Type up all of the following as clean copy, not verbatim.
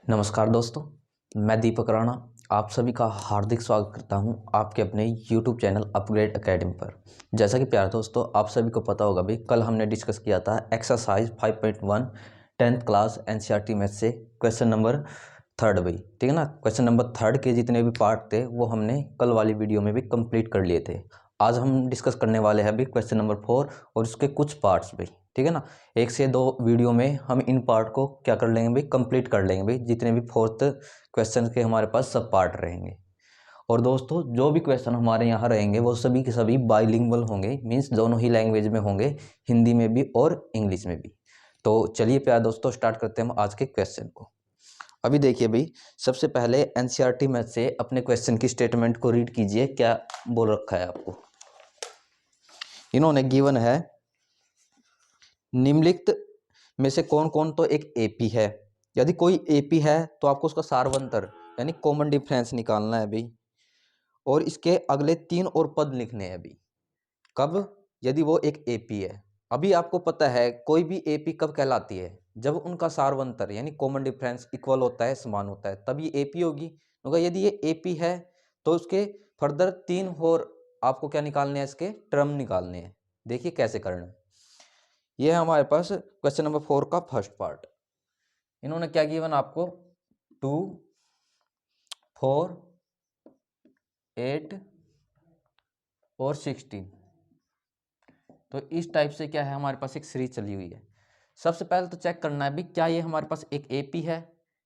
नमस्कार दोस्तों, मैं दीपक राणा आप सभी का हार्दिक स्वागत करता हूं आपके अपने YouTube चैनल अपग्रेड एकेडमी पर। जैसा कि प्यारे दोस्तों, आप सभी को पता होगा भाई, कल हमने डिस्कस किया था exercise 5.1 10th class NCERT math से क्वेश्चन नंबर 3 भाई, ठीक है ना। क्वेश्चन नंबर 3 के जितने भी पार्ट थे वो हमने कल वाली वीडियो में भी कंप्लीट कर लिए थे। आज हम डिस्कस करने वाले हैं अभी क्वेश्चन नंबर 4 और उसके कुछ पार्ट्स भाई, ठीक है ना। 1 से 2 वीडियो में हम इन पार्ट को क्या कर लेंगे भाई, कंप्लीट कर लेंगे भाई, जितने भी 4th क्वेश्चन के हमारे पास सब पार्ट रहेंगे। और दोस्तों, जो भी क्वेश्चन हमारे यहाँ रहेंगे वो सभी के सभी बाइलिंगुअल होंगे, मीन्स दोनों ही लैंग्वेज में होंगे, हिंदी में भी और इंग्लिश में भी। तो चलिए प्यारे दोस्तों, स्टार्ट करते हैं हम आज के क्वेश्चन को। अभी देखिए भाई, सबसे पहले NCERT मैथ से अपने क्वेश्चन की स्टेटमेंट को रीड कीजिए, क्या बोल रखा है आपको। इन्होंने गिवन है निम्नलिखित में से कौन कौन तो एक एपी है। यदि कोई एपी है तो आपको उसका सार्वंतर यानी कॉमन डिफरेंस निकालना है भाई, और इसके अगले 3 और पद लिखने हैं अभी। कब? यदि वो एक एपी है। अभी आपको पता है कोई भी एपी कब कहलाती है, जब उनका सार्वंतर यानी कॉमन डिफरेंस इक्वल होता है, समान होता है, तब ये एपी होगी। क्योंकि यदि ये एपी है तो उसके फर्दर 3 और आपको क्या निकालने हैं, इसके टर्म निकालने हैं। देखिए कैसे करना है। ये है हमारे पास क्वेश्चन नंबर 4 का फर्स्ट पार्ट। इन्होंने क्या गिवन आपको, 2 4 8 और 16। तो इस टाइप से क्या है, हमारे पास एक सीरीज चली हुई है। सबसे पहले तो चेक करना है भी क्या ये हमारे पास एक एपी है,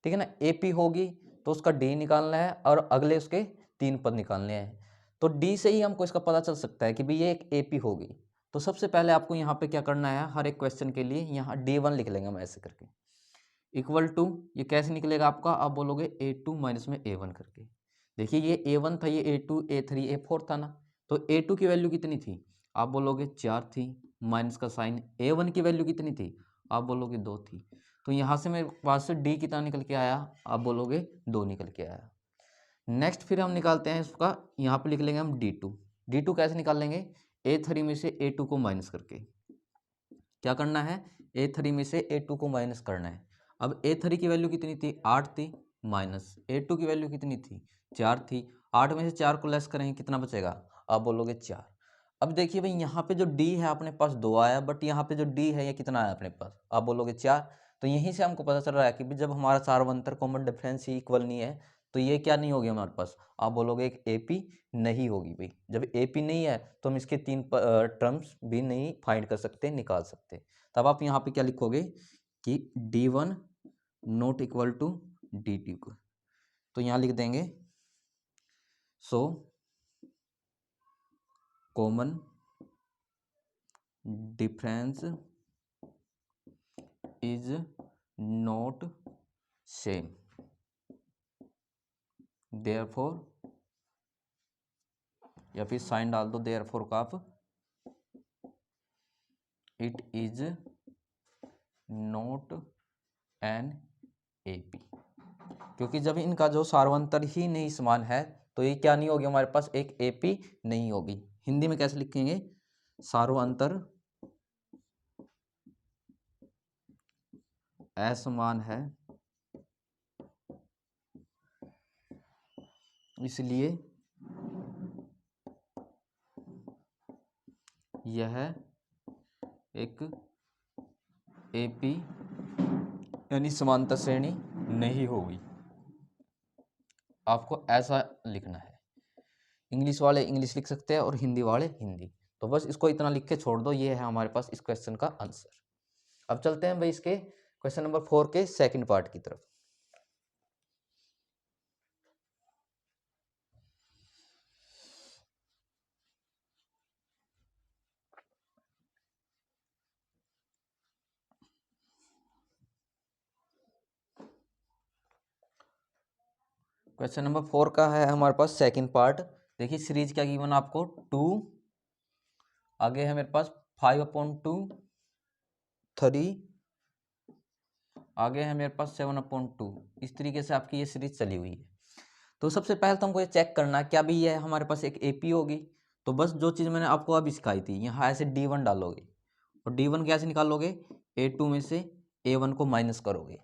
ठीक है ना। एपी होगी तो उसका डी निकालना है और अगले उसके 3 पद निकालने हैं। तो डी से ही हमको इसका पता चल सकता है कि भाई ये एक एपी होगी। तो सबसे पहले आपको यहाँ पे क्या करना है, हर एक क्वेश्चन के लिए यहाँ D1 लिख लेंगे हम ऐसे करके, इक्वल टू, ये कैसे निकलेगा आपका, आप बोलोगे A2 माइनस में A1 करके। देखिए ये A1 था, ये A2 A3 A4 था ना। तो A2 की वैल्यू कितनी थी, आप बोलोगे 4 थी, माइनस का साइन। A1 की वैल्यू कितनी थी, आप बोलोगे 2 थी। तो यहाँ से मेरे पास से D कितना निकल के आया, आप बोलोगे 2 निकल के आया। नेक्स्ट फिर हम निकालते हैं इसका, यहाँ पे लिख लेंगे हम D2। D2 कैसे निकाल लेंगे, A3 में से A2 को माइनस करके। क्या करना है, A3 में से A2 को माइनस करना है। अब A3 की वैल्यू कितनी थी, 8 थी, माइनस A2 की वैल्यू कितनी थी, 4 थी। 8 में से 4 को लेस करेंगे, कितना बचेगा, आप बोलोगे 4। अब देखिए भाई, यहाँ पे जो D है अपने पास 2 आया, बट यहाँ पे जो D है ये कितना आया अपने पास, आप बोलोगे 4। तो यहीं से हमको पता चल रहा है कि जब हमारा सार्वंतर कॉमन डिफरेंस ही इक्वल नहीं है तो ये क्या नहीं होगी हमारे पास, आप बोलोगे एक एपी नहीं होगी भाई। जब एपी नहीं है तो हम इसके 3 टर्म्स भी नहीं फाइंड कर सकते, निकाल सकते। तब आप यहाँ पे क्या लिखोगे कि D1 not equal to D2। तो यहाँ लिख देंगे so common difference is not same, therefore, या फिर साइन डाल दो देयरफॉर का आप, it is not an AP. क्योंकि जब इनका जो सार्वंतर ही नहीं समान है तो ये क्या नहीं होगी हमारे पास, एक एपी नहीं होगी। हिंदी में कैसे लिखेंगे, सार्वंतर असमान है इसलिए यह एक एपी यानी समांतर श्रेणी नहीं होगी। आपको ऐसा लिखना है। इंग्लिश वाले इंग्लिश लिख सकते हैं और हिंदी वाले हिंदी। तो बस इसको इतना लिख के छोड़ दो, ये है हमारे पास इस क्वेश्चन का आंसर। अब चलते हैं भाई इसके क्वेश्चन नंबर 4 के सेकंड पार्ट की तरफ। क्वेश्चन नंबर 4 का है हमारे पास सेकंड पार्ट। देखिए सीरीज क्या गिवन आपको, 2, आगे है मेरे पास 5/2, 3, आगे है मेरे पास 7/2। इस तरीके से आपकी ये सीरीज चली हुई है। तो सबसे पहले तो हमको ये चेक करना है क्या भी ये हमारे पास एक एपी होगी। तो बस जो चीज़ मैंने आपको अभी सिखाई थी, यहाँ ऐसे D1 डालोगे और D1 कैसे निकालोगे, A2 में से A1 को माइनस करोगे।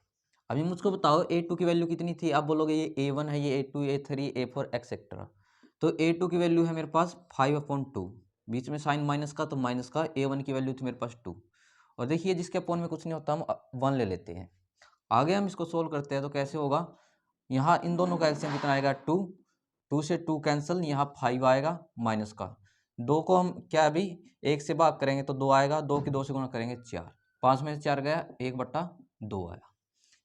अभी मुझको बताओ A2 की वैल्यू कितनी थी, आप बोलोगे ये A1 है, ये A2, A3, A4 एक्सेट्रा। तो A2 की वैल्यू है मेरे पास 5/2, बीच में साइन माइनस का तो माइनस का, A1 की वैल्यू थी मेरे पास 2। और देखिए जिसके अपॉन में कुछ नहीं होता हम 1 ले लेते हैं। आगे हम इसको सोल्व करते हैं तो कैसे होगा, यहाँ इन दोनों का एलसीएम कितना आएगा 2, 2 से 2 कैंसिल, यहाँ 5 आएगा माइनस का, 2 को हम क्या अभी 1 से भाग करेंगे तो 2 आएगा, 2 की 2 से गुणा करेंगे 4, 5 में से 4 गया 1/2 आया।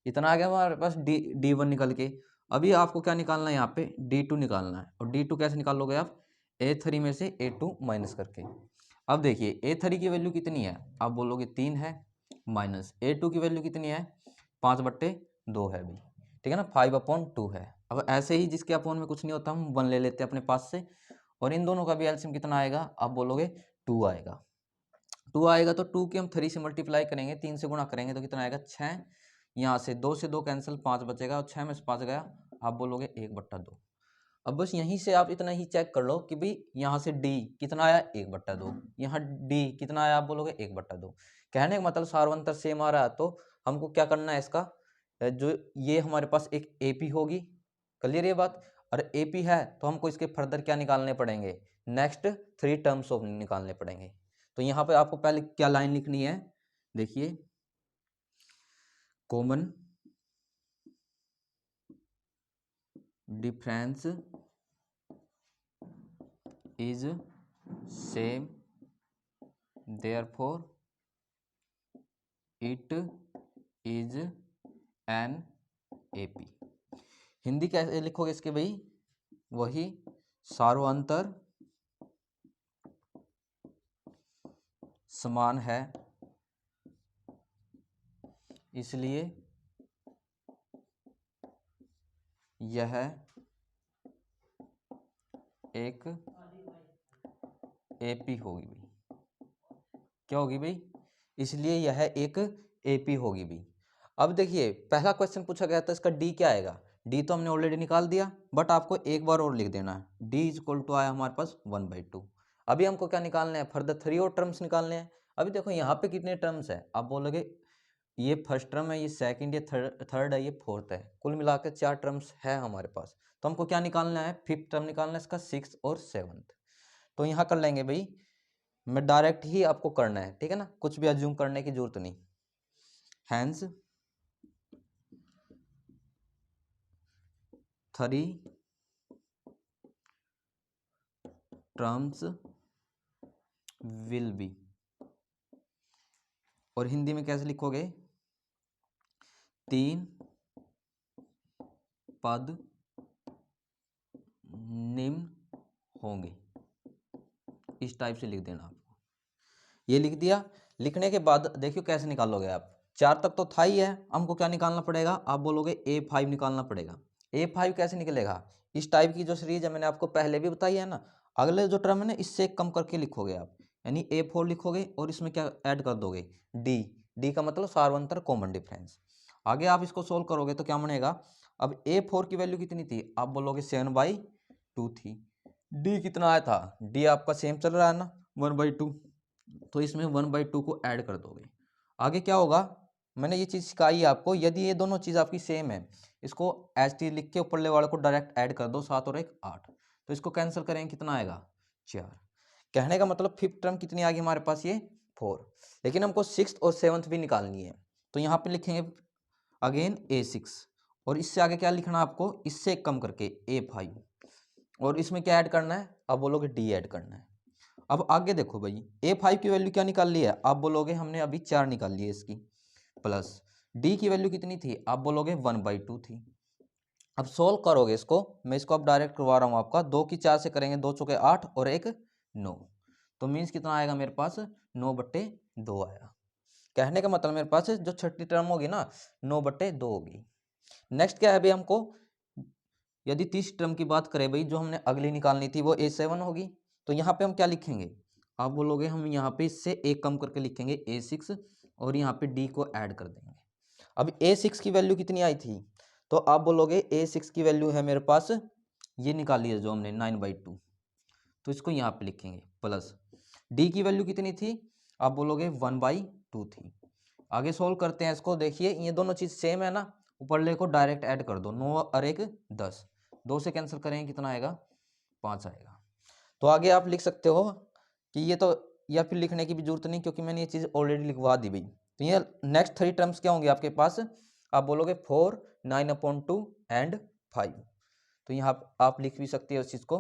इतना आ गया हमारे पास D1 निकल के। अभी आपको क्या निकालना है, यहाँ पे D2 निकालना है। और D2 कैसे निकालोगे आप, A3 में से A2 माइनस करके। अब देखिए A3 की वैल्यू कितनी है, आप बोलोगे 3 है, माइनस A2 की वैल्यू कितनी है 5/2 है भाई, ठीक है ना, 5/2 है। अब ऐसे ही जिसके अपॉन में कुछ नहीं होता हम 1 ले लेते हैं अपने पास से, और इन दोनों का भी एलसीएम कितना आएगा, आप बोलोगे 2 आएगा। 2 आएगा तो 2 की हम 3 से मल्टीप्लाई करेंगे, 3 से गुणा करेंगे तो कितना आएगा 6, यहाँ से 2 से 2 कैंसिल, 5 बचेगा, और 6 में से 5 गया, आप बोलोगे 1/2। अब बस यहीं से आप इतना ही चेक कर लो कि भाई यहाँ से D कितना आया 1/2, यहाँ D कितना आया, आप बोलोगे 1/2। कहने का मतलब सार्वंतर सेम आ रहा है, तो हमको क्या करना है इसका, जो ये हमारे पास एक AP होगी, क्लियर ये बात। और AP है तो हमको इसके फर्दर क्या निकालने पड़ेंगे, नेक्स्ट 3 टर्म्स ऑफ निकालने पड़ेंगे। तो यहाँ पे आपको पहले क्या लाइन लिखनी है, देखिए common difference is same therefore it is an AP। Hindi कैसे लिखोगे इसके भाई, वही सार्वंतर समान है, इसलिए यह एक AP होगी भाई। क्या होगी भाई, इसलिए यह एक AP होगी भाई। अब देखिए पहला क्वेश्चन पूछा गया था इसका D क्या आएगा, D तो हमने ऑलरेडी निकाल दिया, बट आपको एक बार और लिख देना है। D इक्वल टू आया हमारे पास 1/2। अभी हमको क्या निकालना है, फर्दर 3 और टर्म्स निकालने हैं। अभी देखो यहाँ पे कितने टर्म्स है, आप बोलोगे ये फर्स्ट टर्म है, ये सेकंड, ये थर्ड है, ये फोर्थ है, कुल मिलाकर 4 टर्म्स है हमारे पास। तो हमको क्या निकालना है, फिफ्थ टर्म निकालना है इसका, 6 और 7। तो यहाँ कर लेंगे भाई, मैं डायरेक्ट ही आपको करना है, ठीक है ना, कुछ भी अज्यूम करने की जरूरत नहीं। हैंस 3 टर्म्स विल बी, और हिंदी में कैसे लिखोगे, 3 पद निम्न होंगे, इस टाइप से लिख देना आपको। ये लिख दिया, लिखने के बाद देखियो कैसे निकालोगे आप, 4 तक तो था ही है, हमको क्या निकालना पड़ेगा, आप बोलोगे A5 निकालना पड़ेगा। A5 कैसे निकलेगा, इस टाइप की जो सीरीज है मैंने आपको पहले भी बताई है ना, अगले जो टर्म है ना इससे कम करके लिखोगे आप, यानी A4 लिखोगे और इसमें क्या ऐड कर दोगे D का मतलब सार्वंतर कॉमन डिफरेंस। आगे आप इसको सोल्व करोगे तो क्या बनेगा, अब A4 की वैल्यू कितनी थी, आप बोलोगे 7/2 थी, D कितना आया था, D आपका सेम चल रहा है ना 1/2, तो इसमें 1/2 को ऐड कर दोगे। आगे क्या होगा, मैंने ये चीज़ सिखाई है आपको, यदि ये दोनों चीज़ आपकी सेम है, इसको HT लिख के ऊपरले वाले को डायरेक्ट ऐड कर दो, 7 और 1 8, तो इसको कैंसिल करेंगे कितना आएगा 4। कहने का मतलब फिफ्थ टर्म कितनी आ गई हमारे पास, ये 4। लेकिन हमको सिक्स और सेवन्थ भी निकालनी है, तो यहाँ पे लिखेंगे अगेन A6, और इससे आगे क्या लिखना आपको, इससे कम करके A5, और इसमें क्या ऐड करना है, आप बोलोगे D ऐड करना है। अब आगे देखो भाई, A5 की वैल्यू क्या निकाल ली है, आप बोलोगे हमने अभी 4 निकाल ली है इसकी, प्लस D की वैल्यू कितनी थी, आप बोलोगे 1/2 थी। अब सोल्व करोगे इसको, मैं इसको अब डायरेक्ट करवा रहा हूँ आपका, 2 की 4 से करेंगे, 2 चौके 8 और 1 9, तो मीन्स कितना आएगा मेरे पास 9/2 आया। कहने का मतलब मेरे पास जो छठी टर्म होगी ना 9/2 होगी। नेक्स्ट क्या है भाई, हमको यदि तीसरी टर्म की बात करें भाई, जो हमने अगली निकालनी थी वो A7 होगी, तो यहाँ पे हम क्या लिखेंगे, आप बोलोगे हम यहाँ पे इससे एक कम करके लिखेंगे A6, और यहाँ पे D को ऐड कर देंगे। अब A6 की वैल्यू कितनी आई थी, तो आप बोलोगे A6 की वैल्यू है मेरे पास, ये निकाली है जो हमने 9/2, तो इसको यहाँ पे लिखेंगे, प्लस D की वैल्यू कितनी थी, आप बोलोगे 1/2 थी। आगे सोल्व करते हैं इसको, देखिए ये दोनों चीज़ सेम है ना, ऊपरले को डायरेक्ट ऐड कर दो, 9 और 1 10, 2 से कैंसिल करेंगे कितना आएगा 5 आएगा। तो आगे आप लिख सकते हो कि ये तो, या फिर लिखने की भी जरूरत नहीं क्योंकि मैंने ये चीज़ ऑलरेडी लिखवा दी भाई। तो ये नेक्स्ट 3 टर्म्स क्या होंगे आपके पास, आप बोलोगे 4 9/2 एंड 5। तो यहाँ आप लिख भी सकते हो इस चीज़ को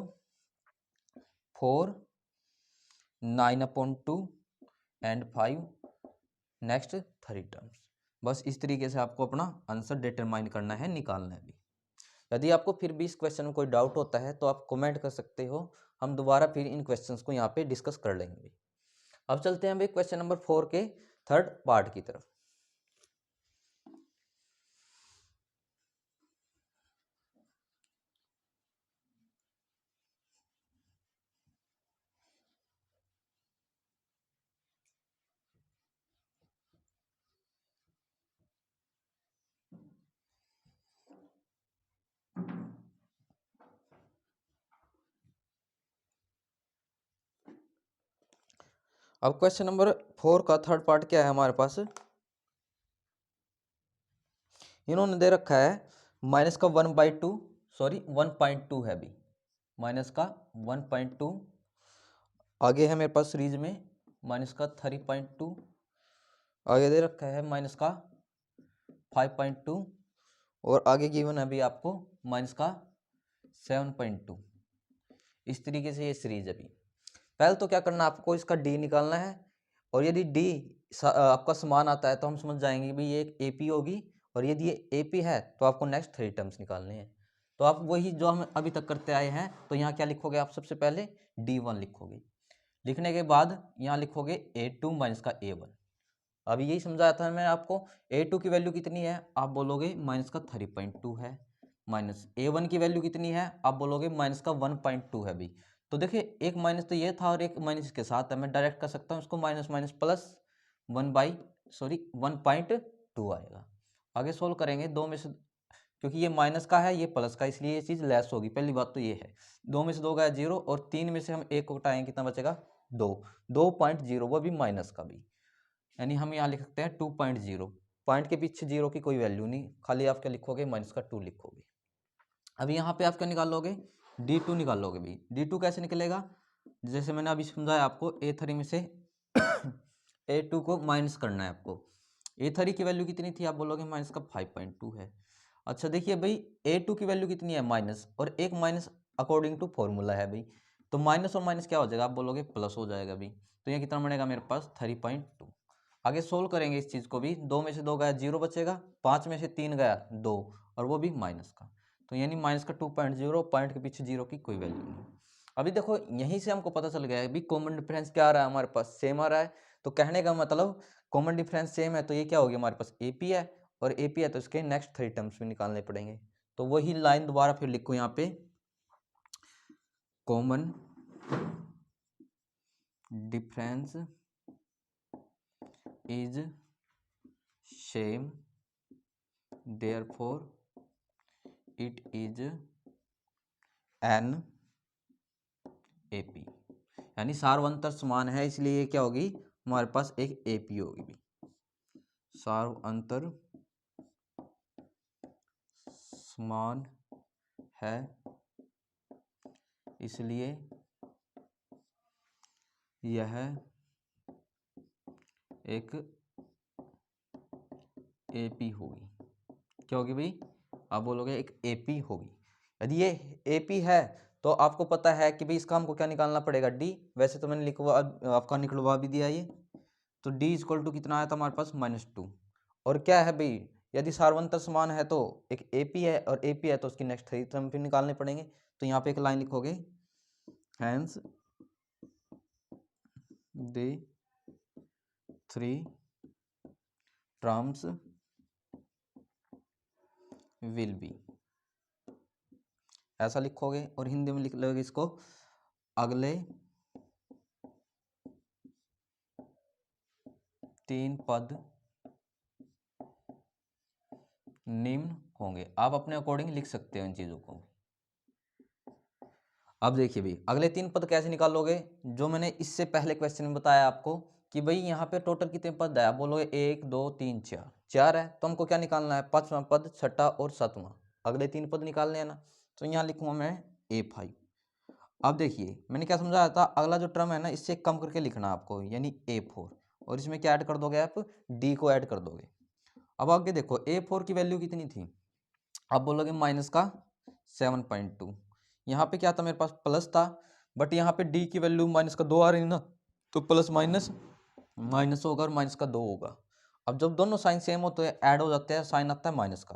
4 9/2 एंड 5 नेक्स्ट 3 टर्म्स। बस इस तरीके से आपको अपना आंसर डिटरमाइन करना है, निकालना है भी। यदि आपको फिर भी इस क्वेश्चन में कोई डाउट होता है तो आप कमेंट कर सकते हो, हम दोबारा फिर इन क्वेश्चंस को यहाँ पे डिस्कस कर लेंगे। अब चलते हैं भाई क्वेश्चन नंबर 4 के थर्ड पार्ट की तरफ। अब क्वेश्चन नंबर 4 का थर्ड पार्ट क्या है हमारे पास, इन्होंने दे रखा है माइनस का 1/2, सॉरी 1.2 है भी, माइनस का 1.2, आगे है मेरे पास सीरीज में माइनस का 3.2, आगे दे रखा है माइनस का 5.2, और आगे गिवन है अभी आपको माइनस का 7.2। इस तरीके से ये सीरीज अभी, पहले तो क्या करना आपको, इसका डी निकालना है, और यदि डी आपका समान आता है तो हम समझ जाएंगे कि भाई ये एक एपी होगी, और यदि ये एपी है तो आपको नेक्स्ट 3 टर्म्स निकालने हैं। तो आप वही जो हम अभी तक करते आए हैं, तो यहाँ क्या लिखोगे आप, सबसे पहले D1 लिखोगे, लिखने के बाद यहाँ लिखोगे A2 माइनस का A1। अभी यही समझाया था मैं आपको, A2 की वैल्यू कितनी है, आप बोलोगे माइनस का 3.2 है, माइनस A1 की वैल्यू कितनी है, आप बोलोगे माइनस का 1.2 है भी। तो देखिए एक माइनस तो ये था और एक माइनस इसके साथ है, मैं डायरेक्ट कर सकता हूँ इसको, माइनस माइनस प्लस 1.2 आएगा। आगे सोल्व करेंगे, दो में से, क्योंकि ये माइनस का है ये प्लस का, इसलिए ये चीज़ लेस होगी, पहली बात तो ये है। 2 में से 2 गया 0, और 3 में से हम 1 को घटाएंगे कितना बचेगा 2, 2.0, वो भी माइनस का भी, यानी हम यहाँ लिख सकते हैं 2.0, पॉइंट के पीछे 0 की कोई वैल्यू नहीं, खाली आप क्या लिखोगे माइनस का 2 लिखोगे। अभी यहाँ पे आप क्या निकालोगे, D2 निकालोगे भी। D2 कैसे निकलेगा, जैसे मैंने अभी समझाया आपको, A3 में से A2 को माइनस करना है आपको। A3 की वैल्यू कितनी थी, आप बोलोगे माइनस का 5.2 है। अच्छा देखिए भाई, A2 की वैल्यू कितनी है माइनस, और एक माइनस अकॉर्डिंग टू फॉर्मूला है भाई, तो माइनस और माइनस क्या हो जाएगा, आप बोलोगे प्लस हो जाएगा भाई। तो यहाँ कितना बनेगा मेरे पास 3.2। आगे सोल्व करेंगे इस चीज़ को भी, 2 में से 2 गया 0 बचेगा, 5 में से 3 गया 2, और वो भी माइनस का, तो यानी माइनस का 2.0, पॉइंट के पीछे 0 की कोई वैल्यू नहीं। अभी देखो यहीं से हमको पता चल गया है भी कॉमन डिफरेंस क्या आ रहा है हमारे पास, सेम आ रहा है। तो कहने का मतलब कॉमन डिफरेंस सेम है, तो ये क्या हो गया हमारे पास एपी है, और एपी है तो इसके नेक्स्ट 3 टर्म्स भी निकालने पड़ेंगे। तो वही लाइन दोबारा फिर लिखो यहाँ पे, common difference is same therefore it is an AP, यानी सार्वंतर समान है इसलिए ये क्या होगी हमारे पास एक AP होगी भी। सार्वंतर समान है इसलिए यह एक AP होगी। क्या होगी भाई, आप बोलोगे एक AP होगी। यदि ये AP है तो आपको पता है कि भाई इसका हमको क्या निकालना पड़ेगा D, वैसे तो मैंने लिखवा आपका निकलवा भी दिया ये। तो D इक्वल टू कितना आया था हमारे पास -2, और क्या है भाई यदि सार्वंतर समान है तो एक AP है, और AP है तो उसकी नेक्स्ट 3 टर्म फिर निकालने पड़ेंगे। तो यहाँ पे एक लाइन लिखोगे, hence they 3 terms will be, ऐसा लिखोगे, और हिंदी में लिख लोगे इसको, अगले 3 पद निम्न होंगे। आप अपने अकॉर्डिंग लिख सकते हो इन चीज़ों को। अब देखिए भाई अगले 3 पद कैसे निकालोगे, जो मैंने इससे पहले क्वेश्चन में बताया आपको कि भाई यहाँ पे टोटल कितने पद है, आप बोलोगे 1 2 3 4, 4 है, तो हमको क्या निकालना है, पांचवा पद, छठा और सातवां, अगले 3 पद निकालने हैं ना। तो यहाँ लिखूंगा मैं A5। अब देखिए मैंने क्या समझाया था, अगला जो टर्म है ना इससे कम करके लिखना आपको, यानी A4, और इसमें क्या ऐड कर दोगे आप, D को ऐड कर दोगे। अब आगे देखो A4 की वैल्यू कितनी थी, आप बोलोगे माइनस का 7.2। यहाँ पे क्या था, मेरे पास प्लस था, बट यहाँ पे D की वैल्यू माइनस का 2 आ रही ना, तो प्लस माइनस माइनस होगा और माइनस का 2 होगा। अब जब दोनों साइन सेम होते हैं, ऐड हो जाते हैं, साइन आता है माइनस का।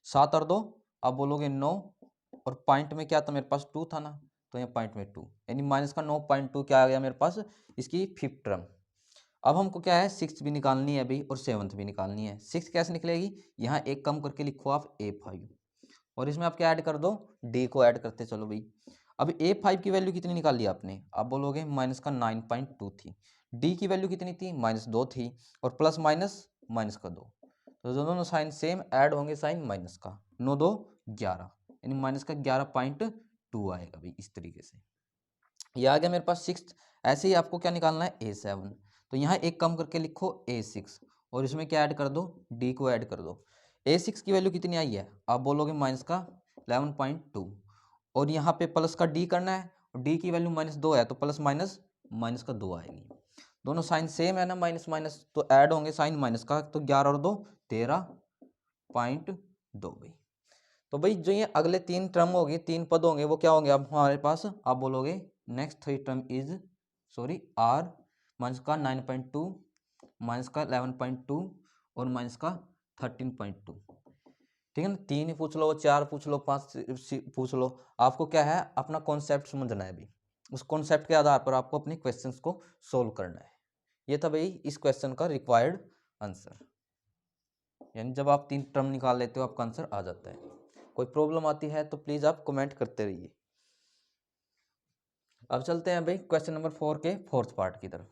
7 और 2 आप बोलोगे 9, और पॉइंट में क्या था मेरे पास 2 था ना, तो यहाँ पॉइंट में 2, यानी माइनस का 9.2 क्या आ गया मेरे पास, इसकी फिफ्थ टर्म। अब हमको क्या है, सिक्स भी निकालनी है अभी और सेवन्थ भी निकालनी है। सिक्स कैसे निकलेगी, यहाँ एक कम करके लिखो आप A5, और इसमें आप क्या ऐड कर दो, D को ऐड करते चलो भाई। अब A5 की वैल्यू कितनी निकाली आपने, आप बोलोगे माइनस का 9.2 थी। D की वैल्यू कितनी थी, माइनस 2 थी, और प्लस माइनस माइनस का 2, तो दोनों साइन सेम, ऐड होंगे साइन माइनस का, 9 2 11, यानी माइनस का 11.2 आएगा भाई। इस तरीके से ये आ गया मेरे पास सिक्स। ऐसे ही आपको क्या निकालना है, A7, तो यहाँ एक कम करके लिखो A6, और इसमें क्या ऐड कर दो, D को ऐड कर दो। A6 की वैल्यू कितनी आई है, आप बोलोगे माइनस का 11.2, और यहाँ पे प्लस का D करना है, और D की वैल्यू माइनस 2 है, तो प्लस माइनस माइनस का 2 आएगी। दोनों साइन सेम है ना, माइनस माइनस, तो ऐड होंगे साइन माइनस का, तो 11 और 2 13.2 भाई। तो भाई जो ये अगले 3 टर्म होगी, 3 पद होंगे, वो क्या होंगे अब हमारे पास, आप बोलोगे next 3 term is, sorry, R minus का 9.2, माइनस का 11.2, और माइनस का 13.2। ठीक है ना, 3 ही पूछ लो, 4 पूछ लो, 5 पूछ लो, आपको क्या है, अपना कॉन्सेप्ट समझना है अभी। उस कॉन्सेप्ट के आधार पर आपको अपने क्वेश्चंस को सोल्व करना है। ये था भाई इस क्वेश्चन का रिक्वायर्ड आंसर, यानी जब आप 3 टर्म निकाल लेते हो आपका आंसर आ जाता है। कोई प्रॉब्लम आती है तो प्लीज आप कमेंट करते रहिए। अब चलते हैं भाई क्वेश्चन नंबर 4 के फोर्थ पार्ट की तरफ।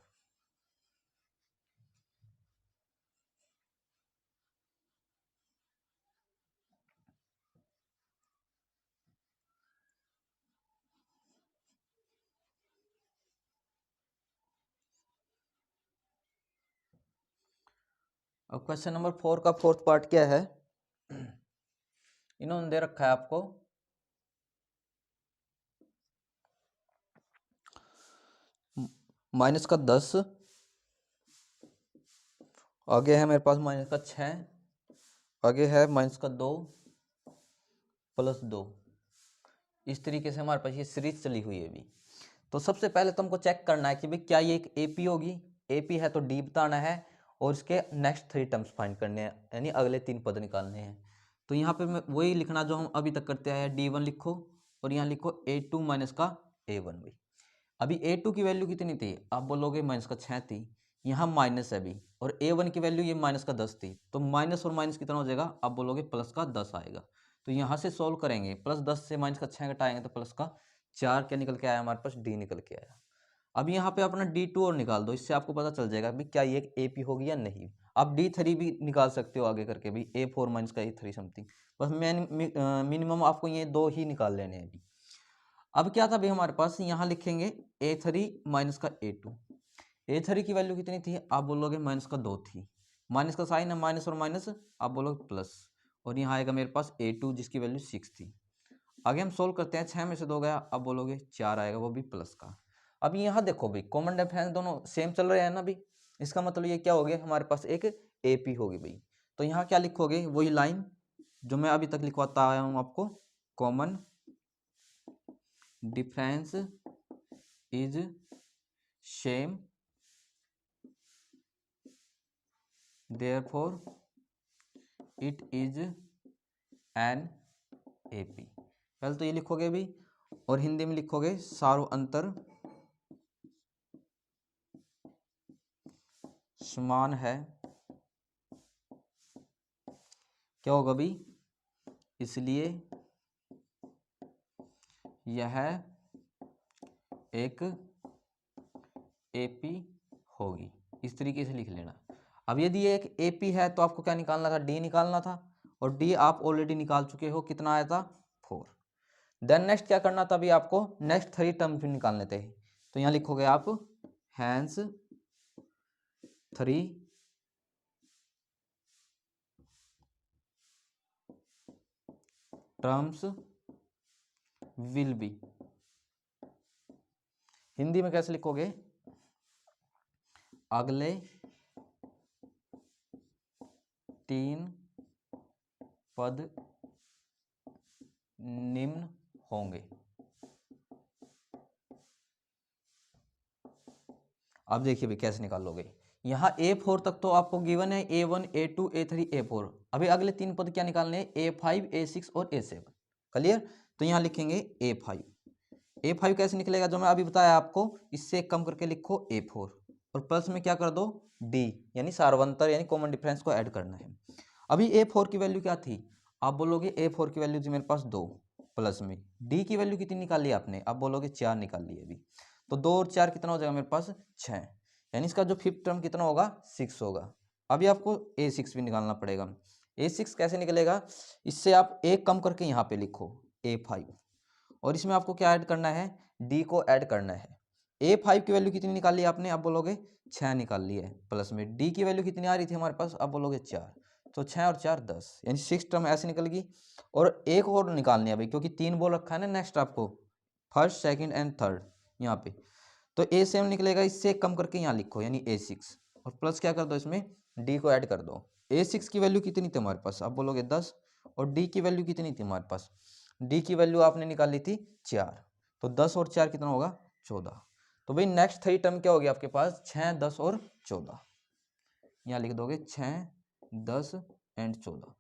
अब क्वेश्चन नंबर 4 का फोर्थ पार्ट क्या है, इन्होंने दे रखा है आपको माइनस का 10, आगे है मेरे पास माइनस का 6, आगे है माइनस का 2 प्लस 2। इस तरीके से हमारे पास ये सीरीज चली हुई है अभी। तो सबसे पहले तो हमको चेक करना है कि भाई क्या ये एक AP होगी, AP है तो D बताना है, और इसके नेक्स्ट 3 टर्म्स फाइंड करने हैं, यानी अगले 3 पद निकालने हैं। तो यहाँ पे मैं वही लिखना जो हम अभी तक करते आए हैं, D1 लिखो, और यहाँ लिखो A2 माइनस का A1 भाई। अभी A2 की वैल्यू कितनी थी, आप बोलोगे माइनस का 6 थी, यहाँ माइनस है अभी, और A1 की वैल्यू ये माइनस का 10 थी, तो माइनस और माइनस कितना हो जाएगा, आप बोलोगे प्लस का 10 आएगा। तो यहाँ से सोल्व करेंगे, प्लस 10 से माइनस का 6 घटाएंगे तो प्लस का 4 क्या निकल के आया हमारे पास, D निकल के आया। अब यहाँ पे अपना D2 और निकाल दो, इससे आपको पता चल जाएगा भी क्या ये एक AP होगी या नहीं। आप D3 भी निकाल सकते हो आगे करके भी, A4 माइनस का A3 समथिंग, बस मिनिमम आपको ये 2 ही निकाल लेने हैं अभी। अब क्या था भाई हमारे पास, यहाँ लिखेंगे A3 माइनस का A2। A3 की वैल्यू कितनी थी, आप बोलोगे माइनस का 2 थी, माइनस का साइन है, माइनस और माइनस आप बोलोगे प्लस, और यहाँ आएगा मेरे पास A2 जिसकी वैल्यू 6 थी। आगे हम सोल्व करते हैं, 6 में से 2 गया, अब बोलोगे 4 आएगा, वो भी प्लस का। अब यहाँ देखो भाई कॉमन डिफरेंस दोनों सेम चल रहे हैं ना भाई, इसका मतलब ये क्या हो गया, हमारे पास एक AP होगी भाई। तो यहाँ क्या लिखोगे, वही लाइन जो मैं अभी तक लिखवाता आया हूँ आपको, common difference is same therefore it is an AP। पहले तो ये लिखोगे भी, और हिंदी में लिखोगे सारो अंतर समान है, क्या होगा भी, इसलिए यह एक AP होगी। इस तरीके से लिख लेना। अब यदि ये एक AP है तो आपको क्या निकालना था, D निकालना था, और D आप ऑलरेडी निकाल चुके हो, कितना आया था 4। देन नेक्स्ट क्या करना था अभी आपको, नेक्स्ट 3 टर्म भी निकालने थे। तो यहाँ लिखोगे आप hence 3 terms will be, Hindi में कैसे लिखोगे, अगले 3 पद निम्न होंगे। अब देखिए भाई कैसे निकालोगे, यहाँ A4 तक तो आपको गिवन है A1 A2 A3 A4। अभी अगले 3 पद क्या निकालने हैं, A5 A6 और A7। क्लियर, तो यहाँ लिखेंगे A5। A5 कैसे निकलेगा, जो मैं अभी बताया आपको, इससे कम करके लिखो A4 और प्लस में क्या कर दो D, यानी सार्वंतर यानी कॉमन डिफरेंस को ऐड करना है। अभी A4 की वैल्यू क्या थी, आप बोलोगे A4 की वैल्यू थी मेरे पास 2, प्लस में D की वैल्यू कितनी निकाली आपने, आप बोलोगे 4 निकाल ली अभी, तो 2 और 4 कितना हो जाएगा मेरे पास 6, यानी इसका जो फिफ्थ टर्म कितना होगा 6 होगा। अभी आपको A6 भी निकालना पड़ेगा। A6 कैसे निकलेगा, इससे आप एक कम करके यहाँ पे लिखो A5 और इसमें आपको क्या ऐड करना है, D को ऐड करना है। A5 की वैल्यू कितनी निकाली आपने, आप बोलोगे 6 निकाल ली है, प्लस में D की वैल्यू कितनी आ रही थी हमारे पास, आप बोलोगे 4, तो 6 और 4 10, यानी 6 टर्म ऐसे निकलेगी। और एक और निकालनी है भाई, क्योंकि 3 बोल रखा है ना नेक्स्ट आपको, फर्स्ट सेकंड एंड थर्ड यहाँ पे, तो A7 निकलेगा, इससे कम करके यहाँ लिखो यानी A6 और प्लस क्या कर दो इसमें D को ऐड कर दो। A6 की वैल्यू कितनी थी हमारे पास, आप बोलोगे 10 और D की वैल्यू कितनी थी हमारे पास, D की वैल्यू आपने निकाली थी 4, तो 10 और 4 कितना होगा 14। तो भाई नेक्स्ट 3 टर्म क्या होगी आपके पास, 6 10 और 14, यहाँ लिख दोगे 6 10 एंड 14।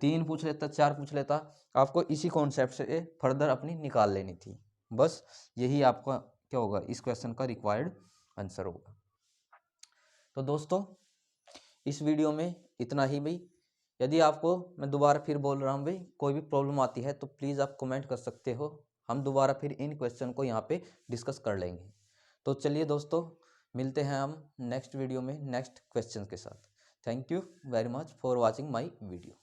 3 पूछ लेता 4 पूछ लेता, आपको इसी कॉन्सेप्ट से फर्दर अपनी निकाल लेनी थी। बस यही आपका क्या होगा, इस क्वेश्चन का रिक्वायर्ड आंसर होगा। तो दोस्तों इस वीडियो में इतना ही भाई। यदि आपको, मैं दोबारा फिर बोल रहा हूँ भाई, कोई भी प्रॉब्लम आती है तो प्लीज़ आप कमेंट कर सकते हो, हम दोबारा फिर इन क्वेश्चन को यहाँ पे डिस्कस कर लेंगे। तो चलिए दोस्तों, मिलते हैं हम नेक्स्ट वीडियो में नेक्स्ट क्वेश्चन के साथ। Thank you very much for watching my video.